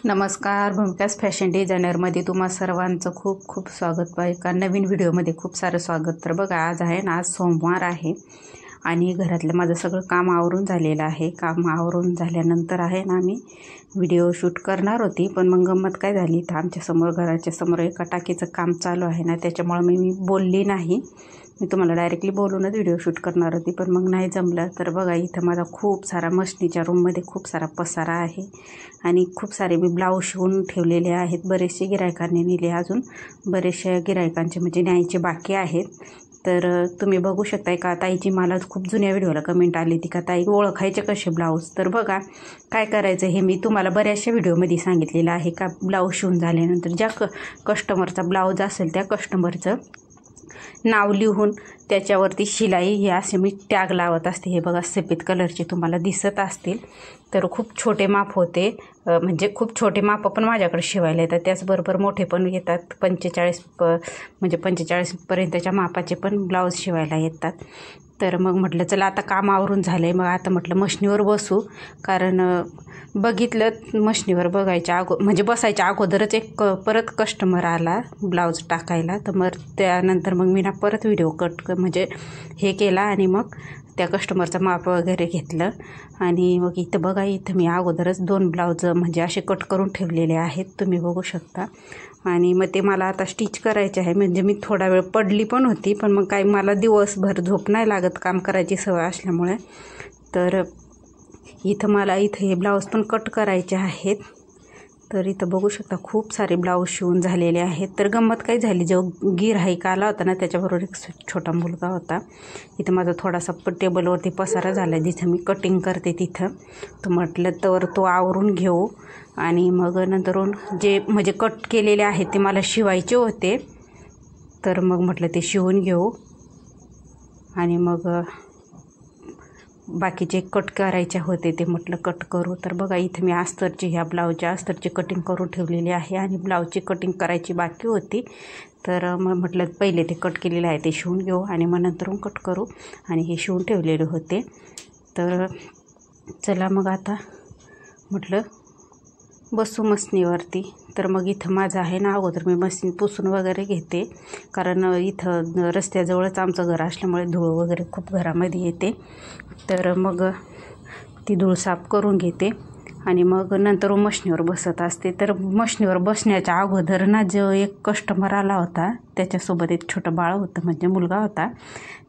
नमस्कार. भूमिकास फॅशन डिझायनरमध्ये तुम्हा सर्वांचं खूप खूप स्वागत आहे. एका नवीन व्हिडिओमध्ये खूप सारं स्वागत. तर बघा, आज आहे ना, आज सोमवार आहे आणि घरातलं माझं सगळं काम आवरून झालेलं आहे. काम आवरून झाल्यानंतर आहे ना, मी व्हिडिओ शूट करणार होती, पण मग गंमत काय झाली, तर आमच्यासमोर घराच्या समोर एका टाकीचं काम चालू आहे ना, त्याच्यामुळं मी बोलली नाही. मी तुम्हाला डायरेक्टली बोलूनच व्हिडिओ शूट करणार होती, पण मग नाही जमलं. तर बघा, इथं माझा खूप सारा मशनीच्या रूममध्ये खूप सारा पसारा आहे आणि खूप सारे मी ब्लाऊज शिवून ठेवलेले आहेत. बरेचसे गिरायकांनी नेले, अजून बरेचशा गिरायकांचे म्हणजे न्यायचे बाकी आहेत. तर तुम्ही बघू शकताय का, ताईची मला खूप जुन्या व्हिडिओला कमेंट आली ती का, ताई ओळखायचे कसे ब्लाऊज. तर बघा, काय करायचं हे मी तुम्हाला बऱ्याचशा व्हिडिओमध्ये सांगितलेलं आहे का, ब्लाऊज शिवून झाल्यानंतर ज्या कस्टमरचा ब्लाऊज असेल त्या कस्टमरचं नाव लिहून त्याच्यावरती शिलाई हे असे मी टॅग लावत असते. हे बघा, सफेद कलरचे तुम्हाला दिसत असतील. तर खूप छोटे माप होते, म्हणजे खूप छोटे माप पण माझ्याकडे शिवायला येतात, त्याचबरोबर मोठे पण येतात. 45 म्हणजे 45पर्यंतच्या मापाचे पण ब्लाऊज शिवायला येतात. तर मग म्हटलं चला, आता काम आवरून झालं आहे, मग आता म्हटलं मशनीवर बसू. कारण बघितलं, मशनीवर बघायच्या म्हणजे बसायच्या अगोदरच एक परत कस्टमर आला ब्लाऊज टाकायला. तर मग त्यानंतर मग मी ना परत व्हिडिओ कट म्हणजे हे केला आणि मग त्या कस्टमरचं माप वगैरे घेतलं. आणि मग इथं बघा, इथं मी अगोदरच 2 ब्लाऊज म्हणजे असे कट करून ठेवलेले आहेत, तुम्ही बघू शकता. आणि मग ते मला आता स्टिच करायचे आहे. म्हणजे मी थोडा वेळ पडली पण होती, पण मग काही मला दिवसभर झोप नाही लागत काम करायची सवय असल्यामुळे. तर इथं हे ब्लाऊज पण कट करायचे आहेत. तर इथं बघू शकता, खूप सारे ब्लाऊज शिवून झालेले आहेत. तर गंमत काय झाली, जो गिऱ्हाईक आला होता ना, त्याच्याबरोबर एक छोटा मुलगा होता. इथं माझा थोडासा टेबलवरती पसारा झाला जिथं मी कटिंग करते तिथं. तर म्हटलं तर तो आवरून घेऊ आणि मग नंतरून जे म्हणजे कट केलेले आहेत ते मला शिवायचे होते. तर मग म्हटलं ते शिवून घेऊ आणि मग बाकीचे कट करायचे होते ते म्हटलं कट करू. तर बघा, इथं मी ह्या ब्लाऊजच्या अस्तरची कटिंग करून ठेवलेली आहे आणि ब्लाऊजची कटिंग करायची बाकी होती. तर मग म्हटलं पहिले ते कट केलेले आहे ते शिवून घेऊ आणि मग नंतरून कट करू, आणि हे शिवून ठेवलेले होते. तर चला मग आता म्हटलं बसू मशनीवरती. तर मग इथं माझं आहे ना, अगोदर मी मशीन पुसून वगैरे घेते, कारण इथं रस्त्याजवळच आमचं घर असल्यामुळे धूळ वगैरे खूप घरामध्ये येते. तर मग ती धूळ साफ करून घेते आणि मग नंतर मशनीवर बसत असते. तर मशनीवर बसण्याच्या अगोदर ना, जो एक कस्टमर आला होता त्याच्यासोबत एक छोटं बाळ होतं, म्हणजे मुलगा होता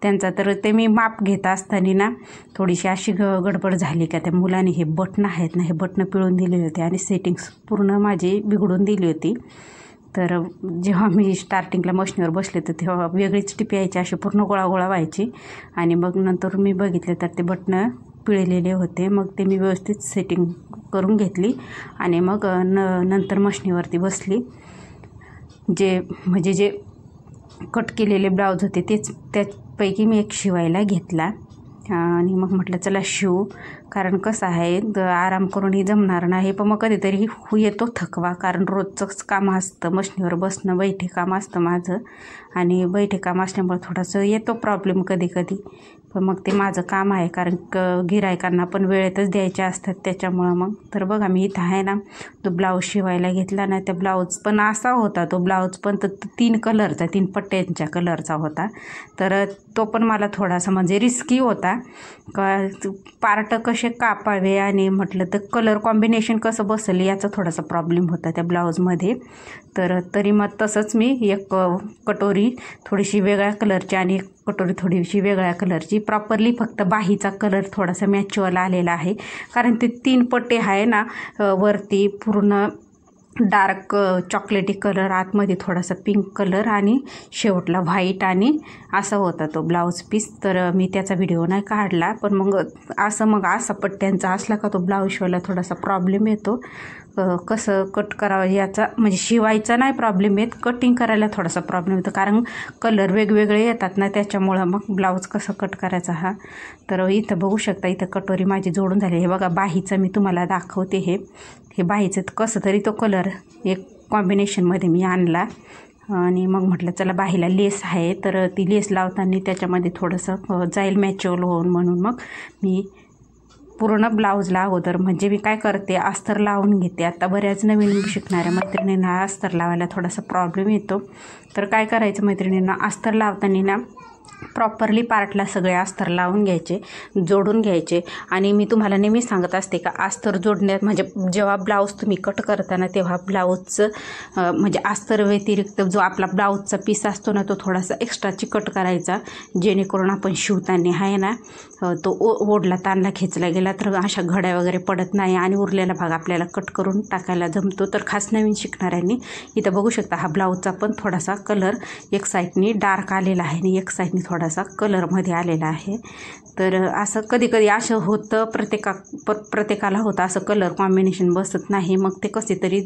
त्यांचा. तर ते मी माप घेत असताना ना, थोडीशी अशी गडबड झाली का, त्या मुलाने हे बटणं आहेत ना, हे बटणं पिळून दिले होते आणि सेटिंग्स पूर्ण माझी बिघडून दिली होती. तर जेव्हा मी स्टार्टिंगला मशनीवर बसले तर तेव्हा वेगळीच टिप यायची, अशी पूर्ण गोळा व्हायची. आणि मग नंतर मी बघितले तर ते बटणं पिळलेले होते. मग ते मी व्यवस्थित सेटिंग करून घेतली आणि मग नंतर मशनीवरती बसली. जे कट केलेले ब्लाऊज होते त्यापैकी मी एक शिवायला घेतला आणि मग म्हटलं चला शिवू. कारण कसं आहे, आराम करूनही जमणार नाही, पण मग कधीतरी येतो थकवा, कारण रोजचंच काम असतं, मशनीवर बसणं बैठे काम असतं माझं, आणि बैठे काम असल्यामुळे थोडंसं येतो प्रॉब्लेम कधी कधी. पण मग ते माझं काम आहे, कारण गिऱ्हाईकांना पण वेळेतच द्यायचे असतात त्याच्यामुळं. मग तर बघा, मी इथं आहे ना, तो ब्लाऊज शिवायला घेतला ना, त्या ब्लाऊज पण असा होता, तो ब्लाऊज पण 3 पट्ट्यांच्या कलरचा होता. तर तो पण मला थोडासा म्हणजे रिस्की होता का, पार्ट कसे कापावे आणि म्हटलं तर कलर कॉम्बिनेशन कसं बसेल याचा थोडासा प्रॉब्लेम होता त्या ब्लाऊजमध्ये. तर तरी मग तसंच मी एक कटोरी थोडीशी वेगळ्या कलरची आणि एक कटोरी थोडीशी वेगळ्या कलरची, प्रॉपरली फक्त बाहीचा कलर थोडासा मॅचवाला आलेला आहे, कारण ते 3 पट्टे आहे ना, वरती पूर्ण डार्क चॉकलेटी कलर, आतमध्ये थोडासा पिंक कलर आणि शेवटला व्हाईट, आणि असा होता तो ब्लाऊज पीस. तर मी त्याचा व्हिडिओ नाही काढला, पण मग असा पट्ट्यांचा असला का तो ब्लाऊज शिवायला थोडासा प्रॉब्लेम येतो. कसं कट करावं याचा म्हणजे शिवायचा नाही प्रॉब्लेम येत, कटिंग करायला थोडासा प्रॉब्लेम येतो, कारण कलर वेगवेगळे येतात ना, त्याच्यामुळं मग ब्लाऊज कसं कट करायचा हा. तर इथं बघू शकता, इथं कटोरी माझी जोडून झाली. हे बघा, बाहीचं मी तुम्हाला दाखवते. हे बाहीचं कसं तरी तो कलर एक कॉम्बिनेशनमध्ये मी आणला आणि मग म्हटलं चला, बाहीला लेस आहे तर ती लेस लावताना त्याच्यामध्ये थोडंसं जाईल मॅचअल होऊन, म्हणून मग मी पूर्ण ब्लाऊजला अगोदर म्हणजे मी काय करते, अस्तर लावून घेते. आता बऱ्याच नवीन शिकणाऱ्या मैत्रिणींना अस्तर लावायला थोडासा प्रॉब्लेम येतो. तर काय करायचं मैत्रिणींना, अस्तर लावताना ना प्रॉपरली पार्टला सगळे अस्तर लावून घ्यायचे, जोडून घ्यायचे. आणि मी तुम्हाला नेहमी सांगत असते का अस्तर जोडण्यात म्हणजे जेव्हा ब्लाऊज तुम्ही कट करताना तेव्हा ब्लाऊजचं म्हणजे अस्तर व्यतिरिक्त जो आपला ब्लाऊजचा पीस असतो ना तो थोडासा एक्स्ट्राची कट करायचा, जेणेकरून आपण शिवताना आहे ना तो ओढला ताणला खेचला गेला तर अशा घड्या वगैरे पडत नाही आणि उरलेला भाग आपल्याला कट करून टाकायला जमतो. तर खास नवीन शिकणाऱ्यांनी इथं बघू शकता हा ब्लाऊजचा पण थोडासा कलर एक साईडनी डार्क आलेला आहे आणि एक साईडनी थोडासा कलरमध्ये आलेला आहे. तर असं कधी कधी असं होतं, प्रत्येकाला होतं असं कलर कॉम्बिनेशन बसत नाही. मग ते कसे तरी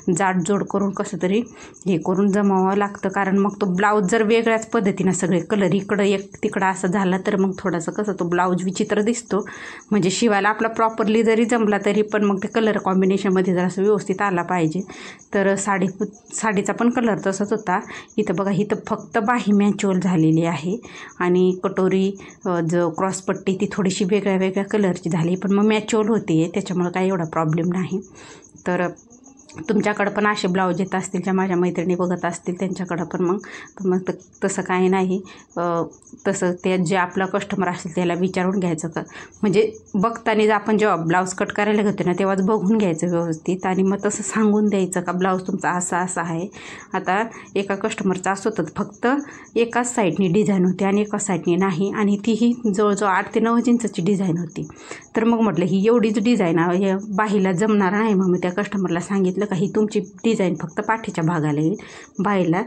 जाडजोड करून कसं तरी हे करून जमावं लागतं, कारण मग तो ब्लाऊज जर वेगळ्याच पद्धतीनं सगळे कलर इकडं एक तिकडं असं झाला तर मग थोडंसं कसं तो ब्लाऊज विचित्र दिसतो. म्हणजे शिवायला आपला प्रॉपरली जरी जमला तरी पण मग ते कलर कॉम्बिनेशनमध्ये जर असं व्यवस्थित आला पाहिजे. तर साडीचा पण कलर तसंच होता. इथं बघा, इथं फक्त बाही मॅच्युअल झालेली आहे आणि कटोरी जो क्रॉसपट्टी ती थोडीशी वेगळ्या कलरची झाली, पण मग मॅच्युअल होते त्याच्यामुळं काही एवढा प्रॉब्लेम नाही. तर तुमच्याकडं पण असे ब्लाऊज येत असतील, ज्या माझ्या मैत्रिणी बघत असतील त्यांच्याकडं पण मग तसं काही नाही. तसं ते जे आपला कस्टमर असेल त्याला विचारून घ्यायचं का, म्हणजे बघताना आपण जेव्हा ब्लाऊज कट करायला घेतो ना तेव्हाच बघून घ्यायचं व्यवस्थित आणि मग तसं सांगून द्यायचं का ब्लाऊज तुमचा असा आहे. आता एका कस्टमरचं असं होतं फक्त एकाच साईडनी डिझाईन होती आणि एकाच साईडनी नाही, आणि तीही जवळजवळ 8 ते 9 इंचची डिझाईन होती. तर मग म्हटलं ही एवढीच डिझाईन बाहीला जमणार नाही. मग मी त्या कस्टमरला सांगितलं का ही तुमची डिझाईन फक्त पाठीच्या भागाला येईल, बाहीला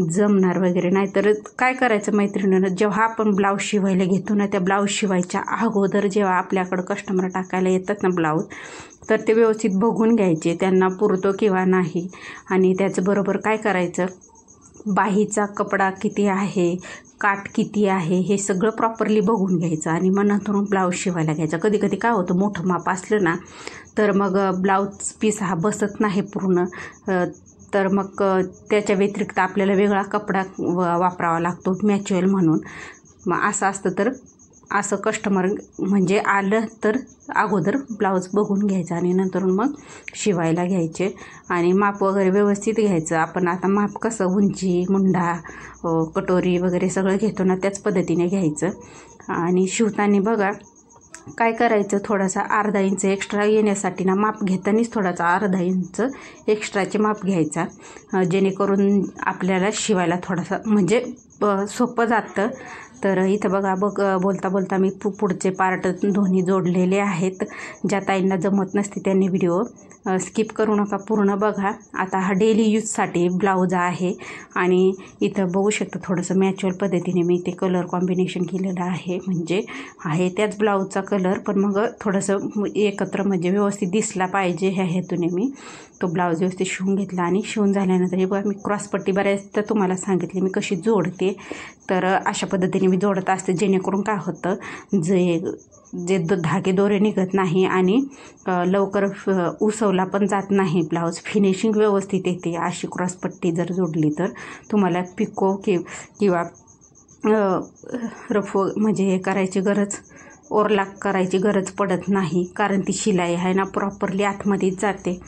जमणार वगैरे नाही. तर काय करायचं मैत्रिणीनं, जेव्हा आपण ब्लाऊज शिवायला घेतो ना त्या ब्लाऊज शिवायच्या अगोदर जेव्हा आपल्याकडं कस्टमर टाकायला येतात ना ब्लाऊज, तर ते व्यवस्थित बघून घ्यायचे त्यांना पुरतो किंवा नाही. आणि त्याचबरोबर काय करायचं, बाहीचा कपडा किती आहे, काठ किती आहे हे सगळं प्रॉपरली बघून घ्यायचं आणि मग नंतर ब्लाऊज शिवायला घ्यायचा. कधी कधी काय होतं, मोठं माप असलं ना तर मग ब्लाऊज पीस हा बसत नाही पूर्ण. तर मग त्याच्या व्यतिरिक्त आपल्याला वेगळा कपडा वापरावा लागतो मॅच्युअल म्हणून. मग असं असतं. तर असं कस्टमर म्हणजे आलं तर अगोदर ब्लाऊज बघून घ्यायचा आणि नंतर मग शिवायला घ्यायचे आणि माप वगैरे व्यवस्थित घ्यायचं. आपण आता माप कसं उंची, मुंडा, कटोरी वगैरे सगळं घेतो ना त्याच पद्धतीने घ्यायचं. आणि शिवताना बघा काय करायचं, थोडासा अर्धा इंच एक्स्ट्रा येण्यासाठी ना माप घेतानाच थोडासा अर्धा इंच एक्स्ट्राचे माप घ्यायचा, जेणेकरून आपल्याला शिवायला थोडासा म्हणजे सोपं जातं. तर इथं बघा बोलता बोलता मी पुढचे पार्ट दोन्ही जोडलेले आहेत. ज्या ताईंना जमत नसते त्यांनी व्हिडिओ स्किप करू नका, पूर्ण बघा. आता हा डेली यूजसाठी ब्लाऊज आहे आणि इथं बघू शकता थोडंसं मॅच्युअल पद्धतीने मी ते कलर कॉम्बिनेशन केलेलं आहे, म्हणजे आहे त्याच ब्लाऊजचा कलर पण मग थोडंसं एकत्र म्हणजे व्यवस्थित दिसला पाहिजे ह्या हेतूने मी तो ब्लाऊज व्यवस्थित शिवून घेतला. आणि शिवून झाल्यानंतर हे बघा मी क्रॉसपट्टी बऱ्याचदा तुम्हाला सांगितली मी कशी जोडते. तर अशा पद्धतीने मी जोडत असते, जेणेकरून काय होतं जे धागे दोरे निघत नाही आणि लवकर उसवला पण जात नाही ब्लाऊज, फिनिशिंग व्यवस्थित येते. अशी क्रॉसपट्टी जर जोडली तर तुम्हाला पिको किंवा रफ म्हणजे हे करायची गरज, ओरलाक करायची गरज पडत नाही, कारण ती शिलाई आहे ना प्रॉपरली आतमध्येच जाते.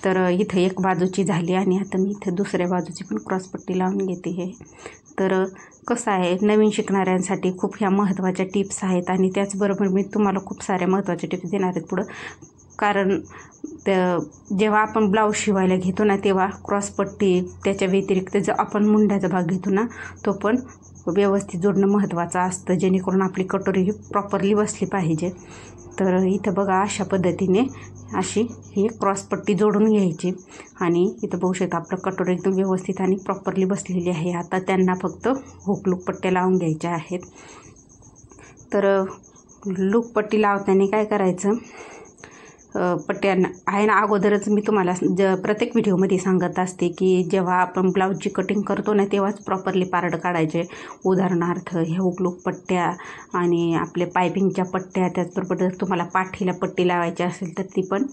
तर इथं एक बाजूची झाली आणि आता मी इथं दुसऱ्या बाजूची पण क्रॉसपट्टी लावून घेते हे. तर कसं आहे, नवीन शिकणाऱ्यांसाठी खूप ह्या महत्त्वाच्या टिप्स आहेत आणि त्याचबरोबर मी तुम्हाला खूप साऱ्या महत्त्वाच्या टिप्स देणार आहेत पुढं. कारण जेव्हा आपण ब्लाऊज शिवायला घेतो ना तेव्हा क्रॉसपट्टी त्याच्या व्यतिरिक्त जो आपण मुंड्याचा भाग घेतो ना तो पण व्यवस्थित जोडणं महत्त्वाचं असतं, जेणेकरून आपली कटोरी ही प्रॉपरली बसली पाहिजे. तर इथं बघा अशा पद्धतीने अशी ही क्रॉसपट्टी जोडून घ्यायची आणि इथं बघू शकता आपलं कटोरी एकदम व्यवस्थित आणि प्रॉपरली बसलेली आहे. आता त्यांना फक्त हुक लूक पट्ट्या लावून घ्यायच्या आहेत. तर लूक पट्टी लावताना काय करायचं, पट्ट्यांना आहे ना अगोदरच मी तुम्हाला प्रत्येक व्हिडिओमध्ये सांगत असते की जेव्हा आपण ब्लाऊजची कटिंग करतो ना तेव्हाच प्रॉपरली पारड काढायचे. उदाहरणार्थ ह्या हुकलूक पट्ट्या आणि आपले पायपिंगच्या पट्ट्या, त्याचबरोबर जर तुम्हाला पाठीला पट्टी लावायची असेल तर ती पण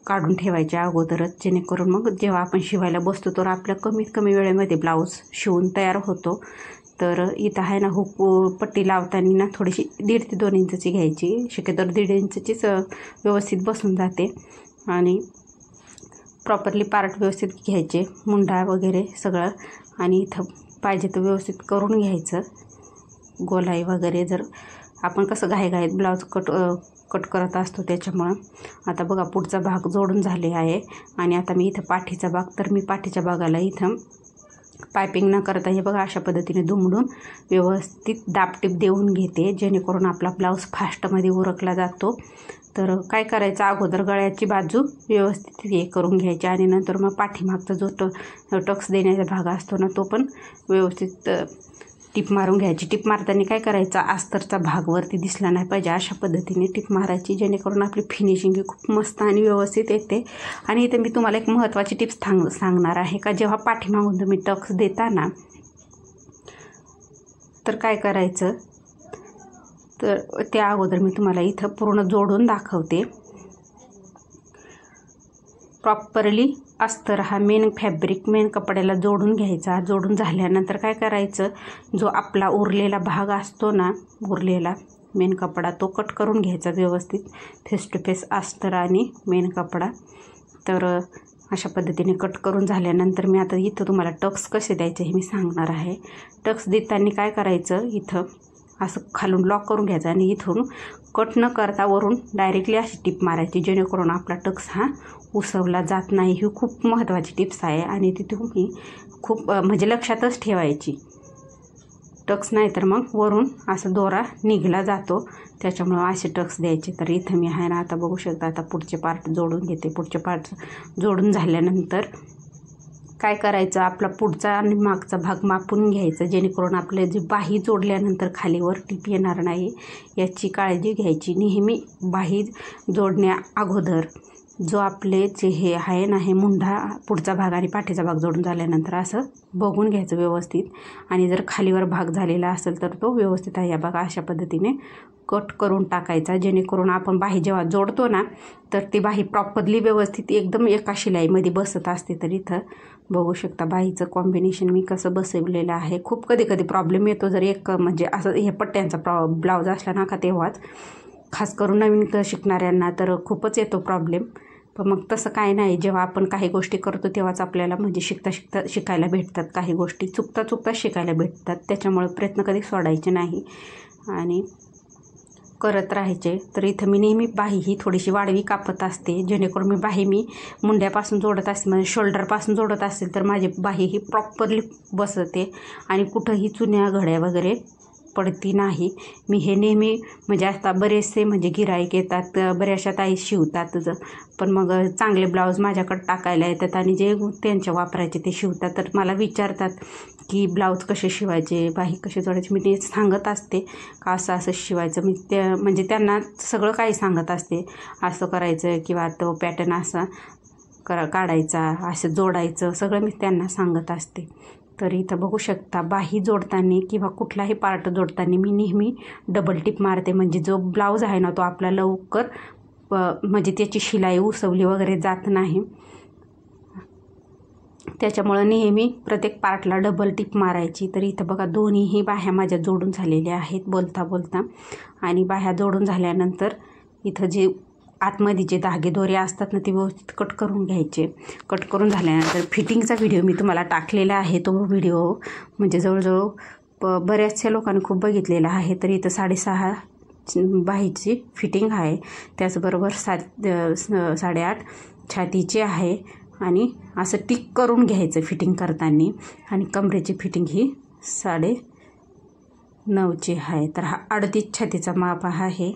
काढून ठेवायच्या अगोदरच, जेणेकरून मग जेव्हा आपण शिवायला बसतो तर आपल्या कमीत कमी वेळेमध्ये ब्लाऊज शिवून तयार होतो. तर इथं आहे ना हुक पट्टी लावताना ना थोडीशी 1.5 ते 2 इंचची घ्यायची, शक्यतो 1.5 इंचचीच व्यवस्थित बसून जाते आणि प्रॉपरली पार्ट व्यवस्थित घ्यायचे, मुंडा वगैरे सगळं, आणि इथं पाहिजे तर व्यवस्थित करून घ्यायचं गोलाई वगैरे. जर आपण कसं घाईघाईत ब्लाऊज कट करत असतो त्याच्यामुळं. आता बघा पुढचा भाग जोडून झाले आहे आणि आता मी इथं पाठीचा भाग, तर मी पाठीच्या भागाला इथं पायपिंग न करता हे बघा अशा पद्धतीने दुमडून व्यवस्थित दाबटीप देऊन घेते, जेणेकरून आपला ब्लाऊज फास्टमध्ये उरकला जातो. तर काय करायचं, अगोदर गळ्याची बाजू व्यवस्थित हे करून घ्यायची आणि नंतर मग पाठीमागचा जो टक्स देण्याचा भाग असतो ना तो पण व्यवस्थित टिप मारून घ्यायची. टिप मारताना काय करायचं, अस्तरचा भाग वरती दिसला नाही पाहिजे अशा पद्धतीने टिप मारायची, जेणेकरून आपली फिनिशिंग ही खूप मस्त आणि व्यवस्थित येते. आणि इथे मी तुम्हाला एक महत्त्वाची टिप्स सांगणार आहे का, जेव्हा पाठीमागून तुम्ही टक्स देता ना तर काय करायचं, तर त्या अगोदर मी तुम्हाला इथं पूर्ण जोडून दाखवते. प्रॉपरली अस्तर हा मेन फॅब्रिक मेन कपड्याला जोडून घ्यायचा. जोडून झाल्यानंतर काय करायचं, जो आपला उरलेला भाग असतो ना, उरलेला मेन कपडा तो कट करून घ्यायचा व्यवस्थित, फेस टू फेस अस्तर आणि मेन कपडा. तर अशा पद्धतीने कट करून झाल्यानंतर मी आता इथं तुम्हाला टक्स कसे द्यायचे हे मी सांगणार आहे. टक्स देताना काय करायचं, इथं असं खालून लॉक करून घ्यायचं आणि इथून कट न करता वरून डायरेक्टली अशी टिप मारायची, जेणेकरून आपला टक्स हा उसवला जात नाही. ही खूप महत्त्वाची टिप्स आहे आणि ती तुम्ही खूप म्हणजे लक्षातच ठेवायची. टक्स नाही तर मग वरून असं दोरा निघला जातो, त्याच्यामुळं असे टक्स द्यायचे. तर इथं मी आहे ना, आता बघू शकता, आता पुढचे पार्ट जोडून घेते. पुढचे पार्ट जोडून झाल्यानंतर काय करायचं, आपला पुढचा आणि मागचा भाग मापून घ्यायचा, जेणेकरून आपले जी बाही जोडल्यानंतर खालीवर टिप येणार नाही याची काळजी घ्यायची. नेहमी बाही जोडण्या अगोदर जो आपले जे हे आहे ना, हे मुंढा पुढचा भाग आणि पाठीचा भाग जोडून झाल्यानंतर असं बघून घ्यायचं व्यवस्थित. आणि जर खालीवर भाग झालेला असेल तर तो व्यवस्थित आहे या बघा अशा पद्धतीने कट करून टाकायचा, जेणेकरून आपण बाही जेव्हा जोडतो ना तर ती बाही प्रॉपरली व्यवस्थित एकदम एका शिलाईमध्ये बसत असते. तर इथं बघू शकता बाहीचं कॉम्बिनेशन मी कसं बसवलेलं आहे. खूप कधी प्रॉब्लेम येतो जर एक म्हणजे असं हे पट्ट्यांचा ब्लाऊज असला ना का, तेव्हाच खास करून नवीन शिकणाऱ्यांना तर खूपच येतो प्रॉब्लेम. पण मग तसं काय नाही, जेव्हा आपण काही गोष्टी करतो तेव्हाच आपल्याला म्हणजे शिकता शिकायला भेटतात, काही गोष्टी चुकता शिकायला भेटतात. त्याच्यामुळे प्रयत्न कधी सोडायचे नाही आणि करत राहायचे. तर इथं मी नेहमी बाही ही थोडीशी वाढवी कापत असते, जेणेकरून मी बाही मुंड्यापासून जोडत असते, म्हणजे शोल्डरपासून जोडत असेल तर माझी बाही ही प्रॉपरली बसते आणि कुठंही चुन्या घड्या वगैरे पडती नाही. मी हे नेहमी म्हणजे आता बरेचसे म्हणजे गिऱ्हाईक येतात, बऱ्याचशा ताई शिवतात, पण मग चांगले ब्लाऊज माझ्याकडे टाकायला येतात आणि जे त्यांच्या वापरायचे ते शिवतात. तर मला विचारतात की ब्लाऊज कसे शिवायचे, बाही कशी जोडायची. मी ते सांगत असते का असं शिवायचं. मी म्हणजे त्यांना सगळं काही सांगत असते, असं करायचं किंवा तो पॅटर्न असा काढायचा, असं जोडायचं, सगळं मी त्यांना सांगत असते. तर इथं बघू शकता बाही जोडताना किंवा कुठलाही पार्ट जोडताना मी नेहमी डबल टिप मारते, म्हणजे जो ब्लाऊज आहे ना तो आपला लवकर म्हणजे त्याची शिलाई उसवली वगैरे जात नाही. त्याच्यामुळं नेहमी प्रत्येक पार्टला डबल टिप मारायची. तर इथं बघा दोन्हीही बाह्या माझ्या जोडून झालेल्या आहेत बोलता आणि बाह्या जोडून झाल्यानंतर इथं जे आतमध्ये जे धागे दोरे असतात ना ते व्यवस्थित कट करून घ्यायचे. कट करून झाल्यानंतर फिटिंगचा व्हिडिओ मी तुम्हाला टाकलेला आहे, तो व्हिडिओ म्हणजे जवळजवळ बऱ्याचशा लोकांनी खूप बघितलेला आहे. तर इथं 6.5 बाहीची फिटिंग आहे, त्याचबरोबर 7.5 छातीची आहे आणि असं टिक करून घ्यायचं फिटिंग करताना. आणि कमरेची फिटिंग ही 9.5ची आहे. तर हा 38 छातीचा माप आहे.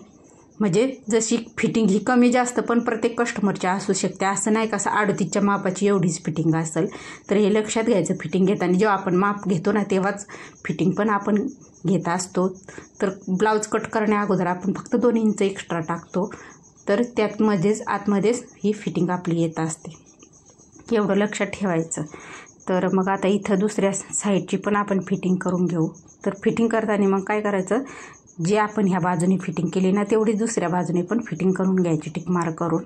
म्हणजे जशी फिटिंग ही कमी जास्त पण प्रत्येक कस्टमरची असू शकते, असं नाही का 38च्या मापाची एवढीच फिटिंग असेल. तर हे लक्षात घ्यायचं फिटिंग घेताना. जेव्हा आपण माप घेतो ना तेव्हाच फिटिंग पण आपण घेत असतो. तर ब्लाऊज कट करण्या अगोदर आपण फक्त 2 इंच एक्स्ट्रा टाकतो, तर आतमध्येच ही फिटिंग आपली येत असते, एवढं लक्षात ठेवायचं. तर मग आता इथं दुसऱ्या साईडची पण आपण फिटिंग करून घेऊ. तर फिटिंग करताना मग काय करायचं, जी आपण ह्या बाजूने फिटिंग केली ना तेवढीच दुसऱ्या बाजूने पण फिटिंग करून घ्यायची टिक मार्क करून.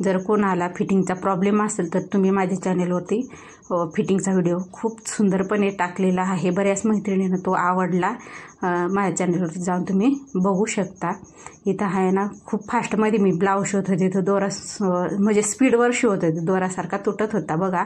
जर कोणाला फिटिंगचा प्रॉब्लेम असेल तर तुम्ही माझ्या चॅनेलवरती फिटिंगचा व्हिडिओ खूप सुंदरपणे टाकलेला आहे. बऱ्याच मैत्रिणींना तो आवडला. माझ्या चॅनेलवरती जाऊन तुम्ही बघू शकता. इथं आहे ना खूप फास्टमध्ये मी ब्लाऊज शिवत होते. तो दोरा म्हणजे स्पीडवर शिवत होते, दोरासारखा तुटत होता बघा.